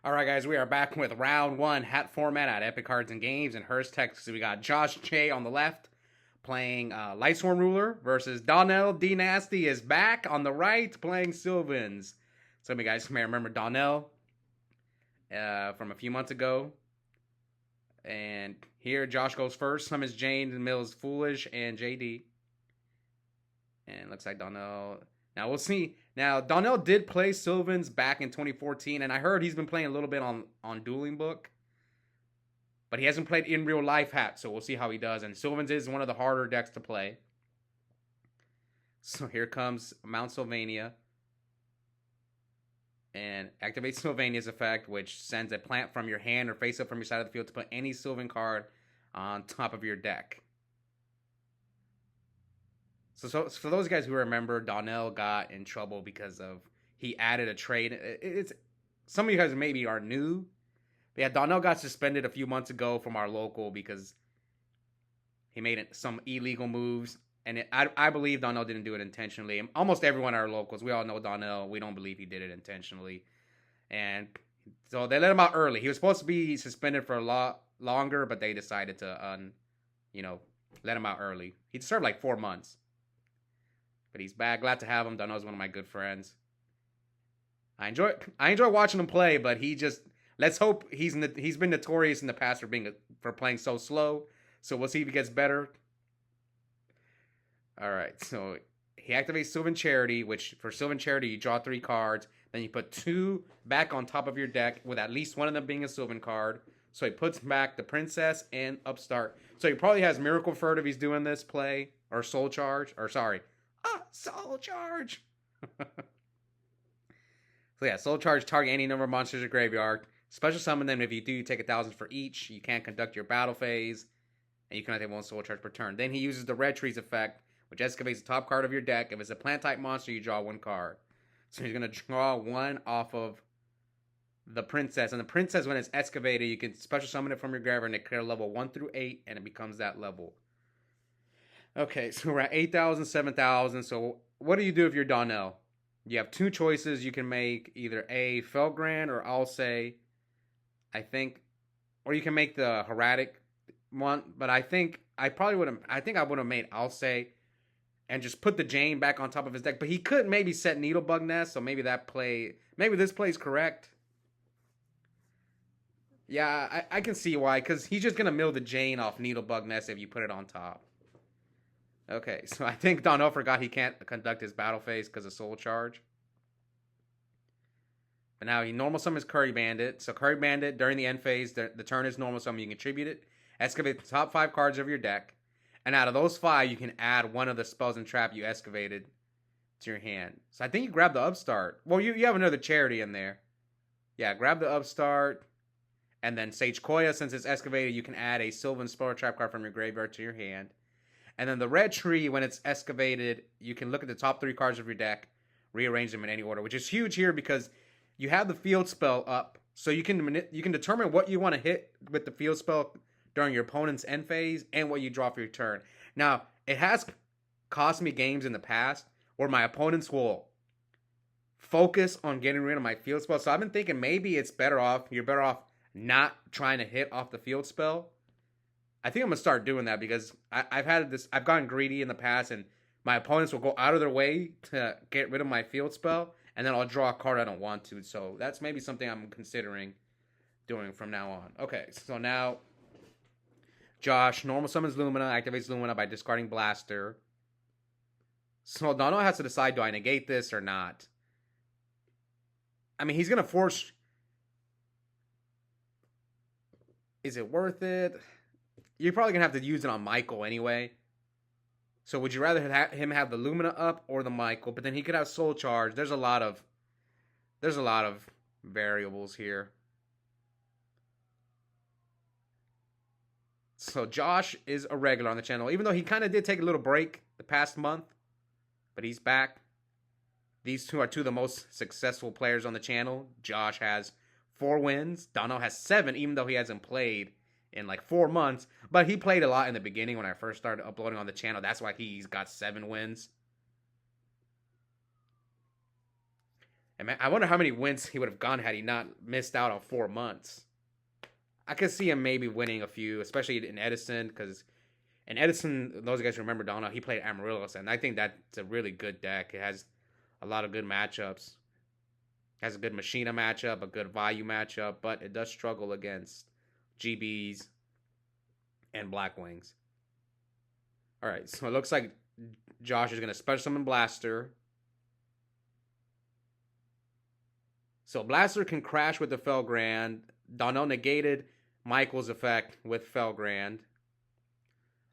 All right, guys, we are back with round one hat format at Epic Cards and Games in Hurst, Texas. We got Josh J on the left playing Lightsworn Ruler versus Donnell Dnasty is back on the right playing Sylvans. Some of you guys may remember Donnell from a few months ago. And here Josh goes first. Some is Jane, and Mills Foolish, and JD. And looks like Donnell. Now we'll see. Now Donnell did play Sylvans back in 2014, and I heard he's been playing a little bit on Dueling Book, but he hasn't played in real life hat. So we'll see how he does. And Sylvans is one of the harder decks to play. So here comes Mount Sylvania, and activates Sylvania's effect, which sends a plant from your hand or face up from your side of the field to put any Sylvan card on top of your deck. So for those guys who remember, Donnell got in trouble because of he added a trade. It's some of you guys maybe are new. But yeah, Donnell got suspended a few months ago from our local because he made some illegal moves, and I believe Donnell didn't do it intentionally. And almost everyone at our locals, we all know Donnell. We don't believe he did it intentionally, and so they let him out early. He was supposed to be suspended for a lot longer, but they decided to let him out early. He served like 4 months. But he's back. Glad to have him. Donnell's one of my good friends. I enjoy watching him play, but let's hope he's been notorious in the past for playing so slow. So we'll see if he gets better. All right. So he activates Sylvan Charity, which for Sylvan Charity you draw 3 cards, then you put 2 back on top of your deck with at least one of them being a Sylvan card. So he puts back the Princess and Upstart. So he probably has Miracle Furt if he's doing this play, or Soul Charge, or sorry. Soul Charge! So yeah, Soul Charge, target any number of monsters in your graveyard. Special summon them. If you do, take 1,000 for each. You can't conduct your battle phase. And you can only take 1 Soul Charge per turn. Then he uses the Red Trees effect, which excavates the top card of your deck. If it's a plant-type monster, you draw 1 card. So he's going to draw 1 off of the Princess. And the Princess, when it's excavated, you can special summon it from your graveyard and declare level 1 through 8, and it becomes that level. Okay, so we're at 8,000, 7,000. So what do you do if you're Donnell? You have 2 choices. You can make either A, Felgrand, or I'll say, or you can make the Heraldic one. But I think I would have made I'll say, and just put the Jane back on top of his deck. But he could maybe set Needlebug Nest, so maybe this play's correct. Yeah, I can see why, because he's just going to mill the Jane off Needlebug Nest if you put it on top. Okay, so I think Donnell forgot he can't conduct his battle phase because of Soul Charge. But now he normal summons Curry Bandit. So Curry Bandit, during the end phase, the turn is normal summon. You can contribute it. Excavate the top 5 cards of your deck. And out of those 5, you can add 1 of the spells and trap you excavated to your hand. So I think you grab the Upstart. Well, you have another Charity in there. Yeah, grab the Upstart. And then Sage Koya, since it's excavated, you can add a Sylvan spell or trap card from your graveyard to your hand. And then the Red Tree, when it's excavated, you can look at the top 3 cards of your deck, rearrange them in any order, which is huge here because you have the field spell up, so you can determine what you want to hit with the field spell during your opponent's end phase and what you draw for your turn. Now, it has cost me games in the past where my opponents will focus on getting rid of my field spell. So I've been thinking maybe you're better off not trying to hit off the field spell. I think I'm going to start doing that because I've gotten greedy in the past, and my opponents will go out of their way to get rid of my field spell, and then I'll draw a card I don't want to. So that's maybe something I'm considering doing from now on. Okay, so now Josh normal summons Lumina, activates Lumina by discarding Blaster. So Donnell has to decide, do I negate this or not? I mean, he's going to force... Is it worth it? You're probably going to have to use it on Michael anyway. So would you rather him have the Lumina up or the Michael? But then he could have Soul Charge. There's a lot of variables here. So Josh is a regular on the channel. Even though he kind of did take a little break the past month. But he's back. These 2 are 2 of the most successful players on the channel. Josh has 4 wins. Donnell has 7, even though he hasn't played in like 4 months, but he played a lot in the beginning when I first started uploading on the channel. That's why he's got 7 wins. And man, I wonder how many wins he would have gone had he not missed out on 4 months. I could see him maybe winning a few, especially in Edison, because in Edison, those guys who remember Donnell, he played Amaryllis, and I think that's a really good deck. It has a lot of good matchups. It has a good Machina matchup, a good Vayu matchup, but it does struggle against GBs and Blackwings. All right, so it looks like Josh is going to special summon Blaster. So Blaster can crash with the Felgrand. Donnell negated Michael's effect with Felgrand.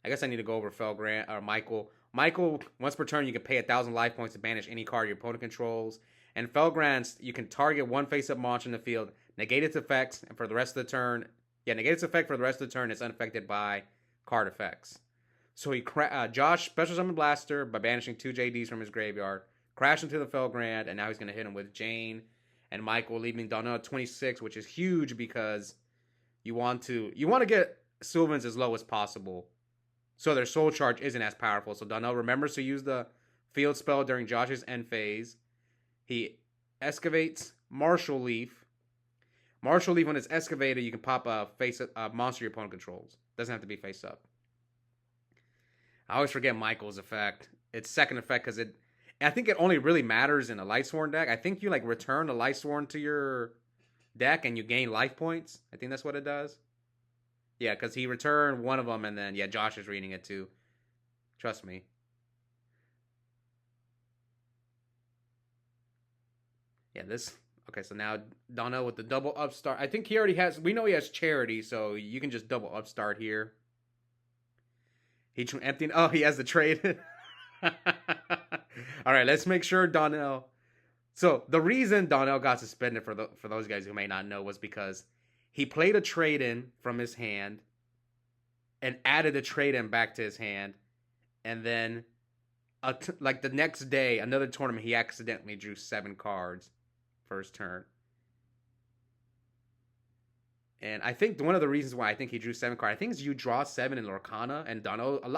I guess I need to go over Felgrand or Michael. Michael, once per turn, you can pay 1,000 life points to banish any card your opponent controls. And Felgrand's, you can target one face-up monster in the field, negate its effects, and for the rest of the turn, negate its effect for the rest of the turn. It's unaffected by card effects. So Josh special summon Blaster by banishing 2 JDs from his graveyard, crash into the Felgrand, and now he's going to hit him with Jane and Michael, leaving Donnell at 26, which is huge because you want to get Sylvans as low as possible, so their soul charge isn't as powerful. So Donnell remembers to use the field spell during Josh's end phase. He excavates Martial Leaf. Martial Leaf, when it's excavated, you can pop a monster your opponent controls. Doesn't have to be face up. I always forget Michael's effect. Its second effect, because I think it only really matters in a Lightsworn deck. I think you return a Lightsworn to your deck and you gain life points. I think that's what it does. Yeah, because he returned one of them, and then Josh is reading it too. Trust me. Yeah, this. Okay, so now Donnell with the double upstart. I think he already has. We know he has Charity, so you can just double upstart here. He emptying. Oh, he has the trade. All right, let's make sure Donnell. So the reason Donnell got suspended for those guys who may not know was because he played a trade-in from his hand and added a trade-in back to his hand, and then the next day, another tournament, he accidentally drew 7 cards first turn. And I think one of the reasons why I think he drew 7 cards, I think is you draw 7 in Lorcana, and Donnell, a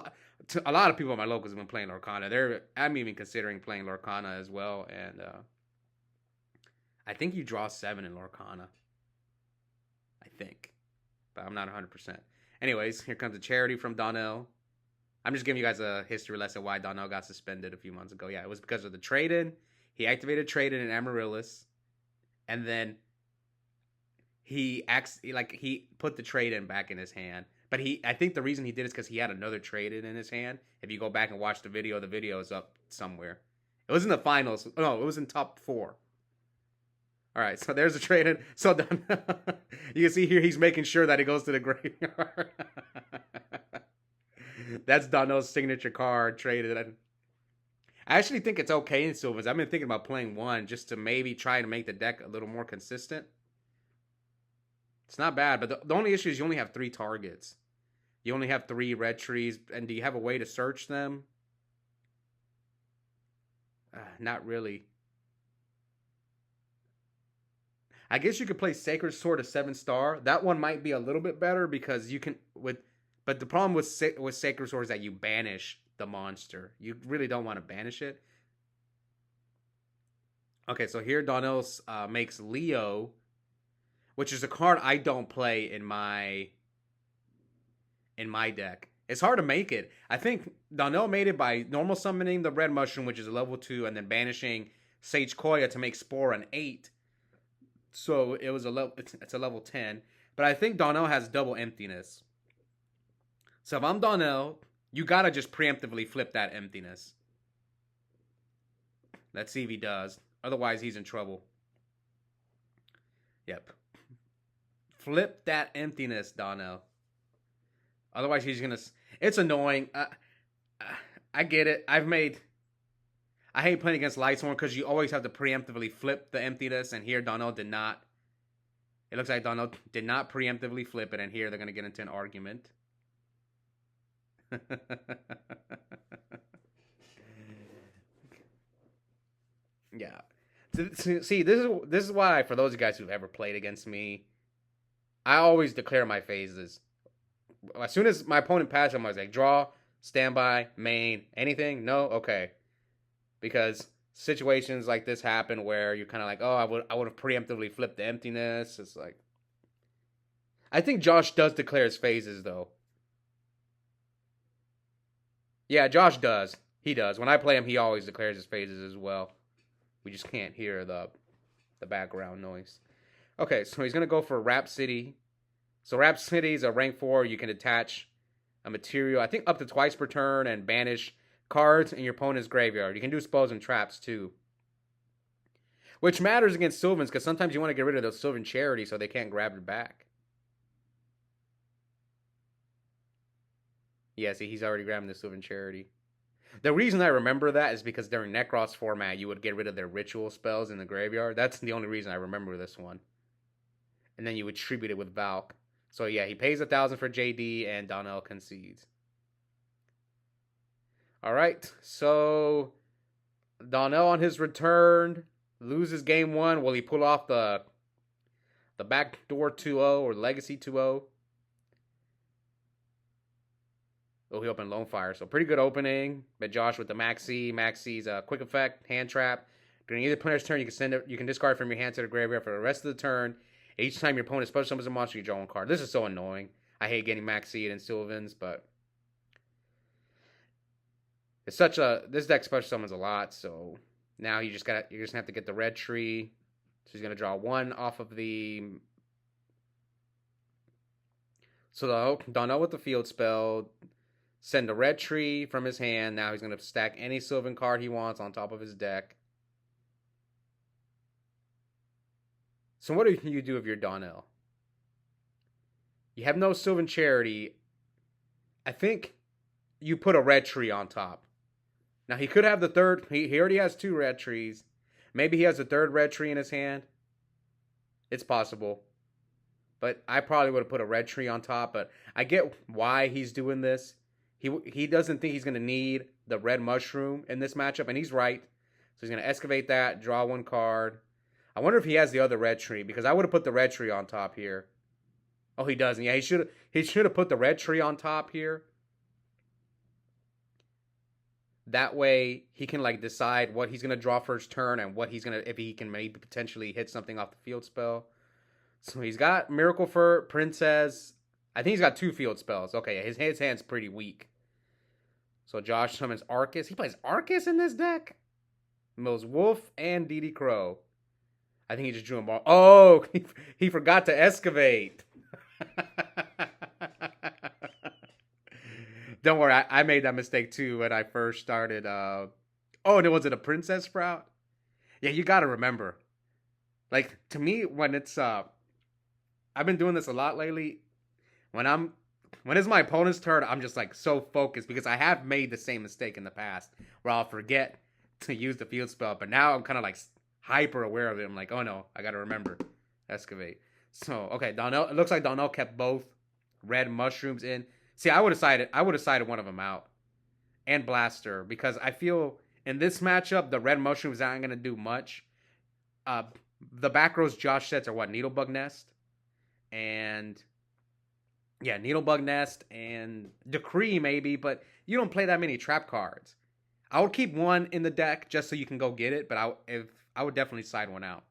lot of people at my locals have been playing Lorcana. I'm even considering playing Lorcana as well, and I think you draw 7 in Lorcana. I think, but I'm not 100%. Anyways, here comes a Charity from Donnell. I'm just giving you guys a history lesson why Donnell got suspended a few months ago. Yeah, it was because of the trade-in. He activated trade-in in Amaryllis, and then he put the trade-in back in his hand. But I think the reason he did is because he had another trade-in in his hand. If you go back and watch the video is up somewhere. It was in the finals. No, it was in top 4. All right, so there's a trade-in. So you can see here he's making sure that he goes to the graveyard. That's Donnell's signature card traded. I actually think it's okay in Sylvans. I've been thinking about playing one just to maybe try to make the deck a little more consistent. It's not bad, but the only issue is you only have 3 targets. You only have 3 red trees, and do you have a way to search them? Not really. I guess you could play Sacred Sword a 7-star. That one might be a little bit better because you can but the problem with Sacred Sword is that you banish the monster. You really don't want to banish it. Okay, so here Donnell makes Leo, which is a card I don't play in my deck. It's hard to make it. I think Donnell made it by normal summoning the red mushroom, which is a level 2, and then banishing Sage Koya to make Spore an 8. So it was it's a level 10. But I think Donnell has double emptiness. So if I'm Donnell, you gotta just preemptively flip that emptiness. Let's see if he does. Otherwise, he's in trouble. Yep. Flip that emptiness, Donnell. Otherwise, he's gonna. It's annoying. I get it. I hate playing against Lightsworn because you always have to preemptively flip the emptiness, and here Donnell did not. It looks like Donnell did not preemptively flip it, and here they're going to get into an argument. Yeah. See, this is why, for those guys who've ever played against me, I always declare my phases. As soon as my opponent passes, I'm always like, draw, standby, main, anything? No? Okay. Because situations like this happen where you're kind of like, oh, I would have preemptively flipped the emptiness. It's like, I think Josh does declare his phases though. Yeah, Josh does. He does. When I play him, he always declares his phases as well. We just can't hear the background noise. Okay, so he's gonna go for Rhapsody. So Rhapsody is a rank 4. You can attach a material, I think up to twice per turn, and banish cards in your opponent's graveyard. You can do spells and traps too, which matters against Sylvans because sometimes you want to get rid of those Sylvan Charity so they can't grab it back. Yeah, see, he's already grabbing the Sylvan Charity. The reason I remember that is because during Necros format, you would get rid of their ritual spells in the graveyard. That's the only reason I remember this one. And then you would tribute it with Valk. So yeah, he pays 1,000 for JD, and Donnell concedes. All right, so Donnell on his return loses game 1. Will he pull off the backdoor 2-0 or legacy 2-0? Oh, he opened Lone Fire, so pretty good opening. But Josh with the Maxi. Maxi's quick effect, hand trap. During either player's turn, you can discard from your hand to the graveyard for the rest of the turn. Each time your opponent special summons a monster, you draw one card. This is so annoying. I hate getting Maxi and Sylvans, but it's such a this deck special summons a lot. So now you're just gonna have to get the red tree. So he's gonna draw 1 off of the. So Donnell with the field spell. Send a red tree from his hand. Now he's going to stack any Sylvan card he wants on top of his deck. So what do you do if you're Donnell? You have no Sylvan Charity. I think you put a red tree on top. Now he could have the third. He already has 2 red trees. Maybe he has a third red tree in his hand. It's possible. But I probably would have put a red tree on top. But I get why he's doing this. He doesn't think he's going to need the red mushroom in this matchup, and he's right. So he's going to excavate that, draw 1 card. I wonder if he has the other red tree, because I would have put the red tree on top here. Oh, he doesn't. Yeah, he should have put the red tree on top here. That way, he can like decide what he's going to draw first turn and what he's going to, if he can maybe potentially hit something off the field spell. So he's got Miracle for Princess. I think he's got 2 field spells. Okay, his hand's pretty weak. So Josh summons Arcus. He plays Arcus in this deck? Mills Wolf and DD Crow. I think he just drew a ball. Oh, he forgot to excavate. Don't worry, I made that mistake too when I first started. Oh, and was it a Princess Sprout? Yeah, you gotta remember. Like, to me, when it's... I've been doing this a lot lately. When it's my opponent's turn, I'm just like so focused because I have made the same mistake in the past where I'll forget to use the field spell, but now I'm kind of like hyper aware of it. I'm like, oh no, I gotta remember, excavate. So okay, Donnell. It looks like Donnell kept both red mushrooms in. See, I would have sided one of them out, and Blaster, because I feel in this matchup the red mushrooms aren't gonna do much. The back rows Josh sets are what? Needlebug Nest, and yeah, Needlebug Nest and Decree maybe, but you don't play that many trap cards. I would keep 1 in the deck just so you can go get it, but I would definitely side one out.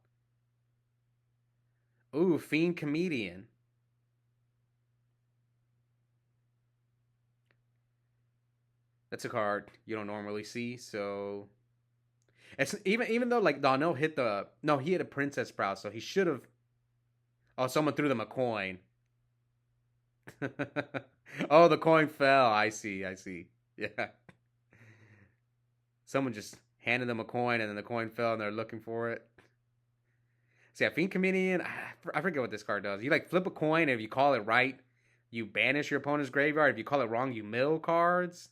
Ooh, Fiend Comedian. That's a card you don't normally see, so it's even though like Donnell hit he hit a Princess Sprout, so he should have. Oh, someone threw them a coin. Oh, the coin fell. I see. Yeah. Someone just handed them a coin and then the coin fell and they're looking for it. See, Fiend Comedian, I forget what this card does. You like flip a coin, and if you call it right, you banish your opponent's graveyard. If you call it wrong, you mill cards.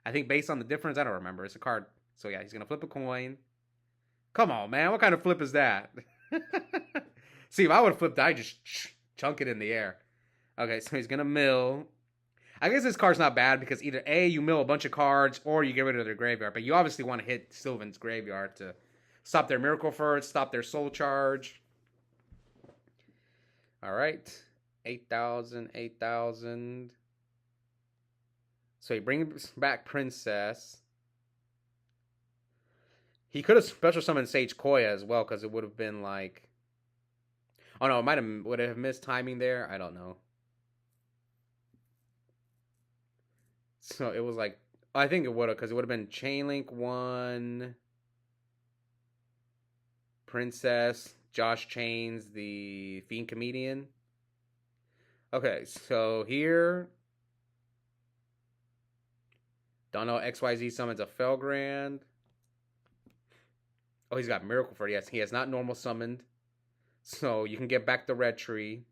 I think based on the difference, I don't remember. It's a card. So yeah, he's going to flip a coin. Come on, man. What kind of flip is that? See, if I would have flipped, I'd just chunk it in the air. Okay, so he's going to mill. I guess this card's not bad because either A, you mill a bunch of cards, or you get rid of their graveyard. But you obviously want to hit Sylvan's graveyard to stop their Miracle First, stop their Soul Charge. All right. 8,000, 8,000. So he brings back Princess. He could have special summoned Sage Koya as well, because it would have been like, oh no, it would have missed timing there. I don't know. So it was like, I think it would have, because it would have been Chainlink 1, Princess, Josh Chains, the Fiend Comedian. Okay, so here, Donnell XYZ summons a Felgrand. Oh, he's got Miracle for it. Yes, he has not normal summoned. So you can get back the red tree.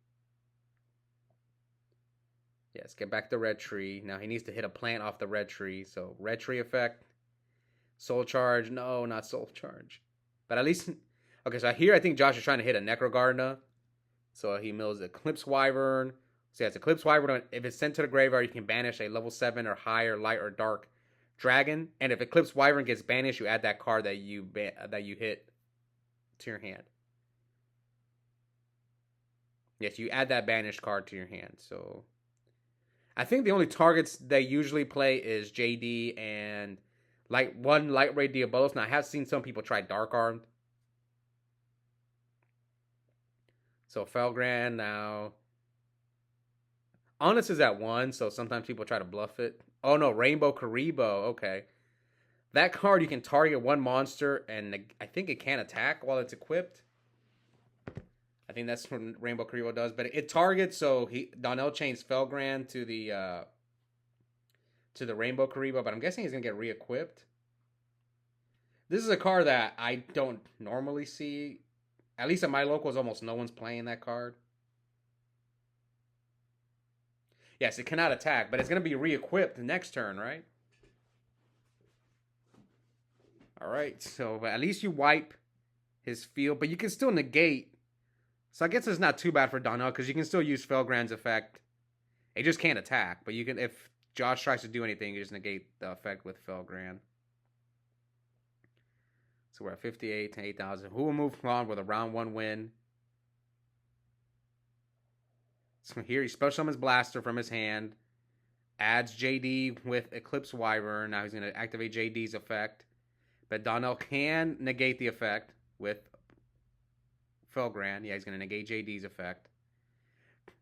Yes, get back the red tree. Now he needs to hit a plant off the red tree. So red tree effect. Soul charge. No, not soul charge. But at least... Okay, so here I think Josh is trying to hit a Necrogardener. So he mills Eclipse Wyvern. So yeah, it's Eclipse Wyvern. If it's sent to the graveyard, you can banish a level 7 or higher light or dark dragon. And if Eclipse Wyvern gets banished, you add that card that you hit to your hand. Yes, you add that banished card to your hand. So I think the only targets they usually play is JD and Light Ray Diabolos. Now I have seen some people try Dark Armed. So Felgrand now. Honest is at 1, so sometimes people try to bluff it. Oh no, Rainbow Karibo. Okay. That card you can target one monster, and I think it can attack while it's equipped. I think that's what Rainbow Karibo does, but it targets, so Donnell chains Felgrand to the Rainbow Karibo, but I'm guessing he's gonna get re-equipped. This is a card that I don't normally see. At least at my locals, almost no one's playing that card. Yes, it cannot attack, but it's going to be re-equipped next turn, right? All right, so at least you wipe his field, but you can still negate. So I guess it's not too bad for Donnell, because you can still use Felgrand's effect. It just can't attack, but you can, if Josh tries to do anything, you just negate the effect with Felgrand. So we're at 58 to 8,000. Who will move on with a round 1 win? So here he special summons Blaster from his hand. Adds JD with Eclipse Wyvern. Now he's going to activate JD's effect. But Donnell can negate the effect with Felgrand. Yeah, he's going to negate JD's effect.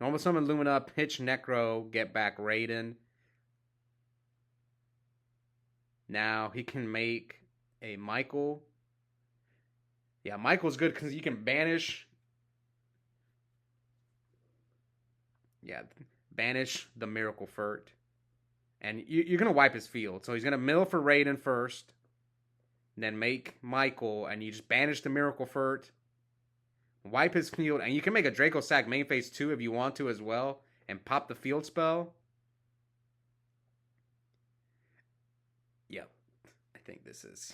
Normal summon Lumina, pitch Necro, get back Raiden. Now he can make a Michael. Yeah, Michael's good because you can banish. Yeah, banish the Miracle Furt. And you're going to wipe his field. So he's going to mill for Raiden first. Then make Michael. And you just banish the Miracle Furt. Wipe his field. And you can make a Draco Sack main phase 2 if you want to as well. And pop the field spell. Yep. I think this is...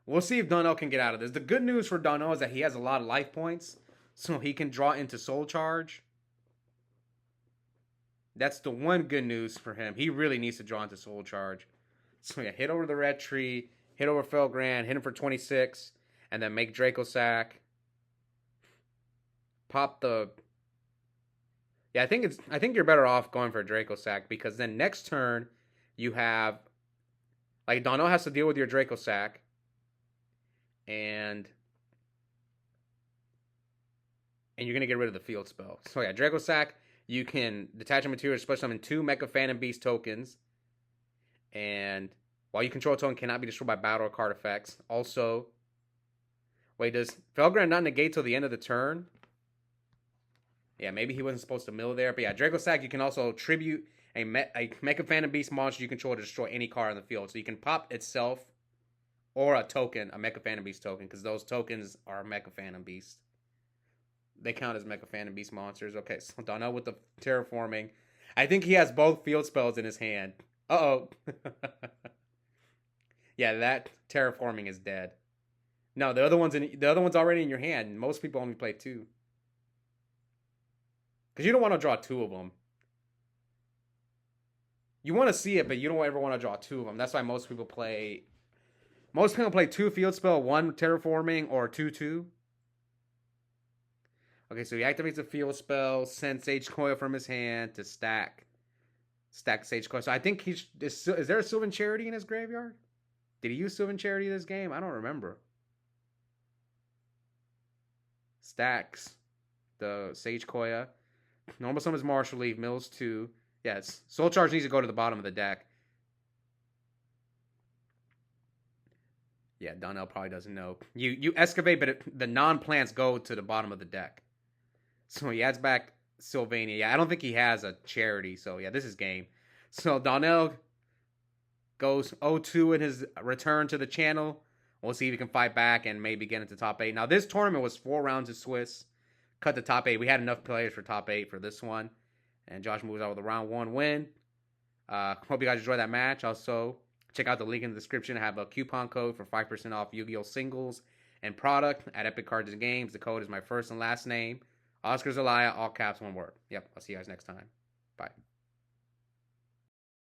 We'll see if Donnell can get out of this. The good news for Donnell is that he has a lot of life points. So he can draw into Soul Charge. That's the one good news for him. He really needs to draw into Soul Charge. So yeah, hit over the red tree. Hit over Felgrand. Hit him for 26. And then make Draco Sack. Pop the... Yeah, I think you're better off going for a Draco Sack. Because then next turn, you have... Like, Donnell has to deal with your Draco Sack. And you're going to get rid of the field spell. So yeah, Draco Sack, you can detach a material, special summon 2 Mecha Phantom Beast tokens. And while you control a token cannot be destroyed by battle or card effects. Also, wait, does Felgrand not negate till the end of the turn? Yeah, maybe he wasn't supposed to mill there. But yeah, Draco Sack, you can also tribute a Mecha Phantom Beast monster you control to destroy any card on the field. So you can pop itself. Or a token, a Mecha Phantom Beast token, because those tokens are Mecha Phantom Beast. They count as Mecha Phantom Beast monsters. Okay, so Donnell with the terraforming. I think he has both field spells in his hand. Uh-oh. Yeah, that terraforming is dead. No, the other one's already in your hand. Most people only play 2. Because you don't want to draw 2 of them. You want to see it, but you don't ever want to draw 2 of them. That's why most people play... Most people play 2 field spell, 1 terraforming, or 2/2. Okay, so he activates the field spell, sends Sage Coil from his hand to stack Sage Coil. So I think is there a Sylvan Charity in his graveyard? Did he use Sylvan Charity this game? I don't remember. Stacks. The Sage Koya. Normal summons Martial Leaf. Mills 2. Yes. Soul Charge needs to go to the bottom of the deck. Yeah, Donnell probably doesn't know. You excavate, but the non-plants go to the bottom of the deck. So he adds back Sylvania. Yeah, I don't think he has a charity. So yeah, this is game. So Donnell goes 0-2 in his return to the channel. We'll see if he can fight back and maybe get into top 8. Now, this tournament was 4 rounds of Swiss. Cut the top 8. We had enough players for top 8 for this one. And Josh moves out with a round 1 win. Hope you guys enjoy that match. Also, check out the link in the description. I have a coupon code for 5% off Yu-Gi-Oh! Singles and product at Epic Cards and Games. The code is my first and last name. Oscar Zelaya, all caps, one word. Yep, I'll see you guys next time. Bye.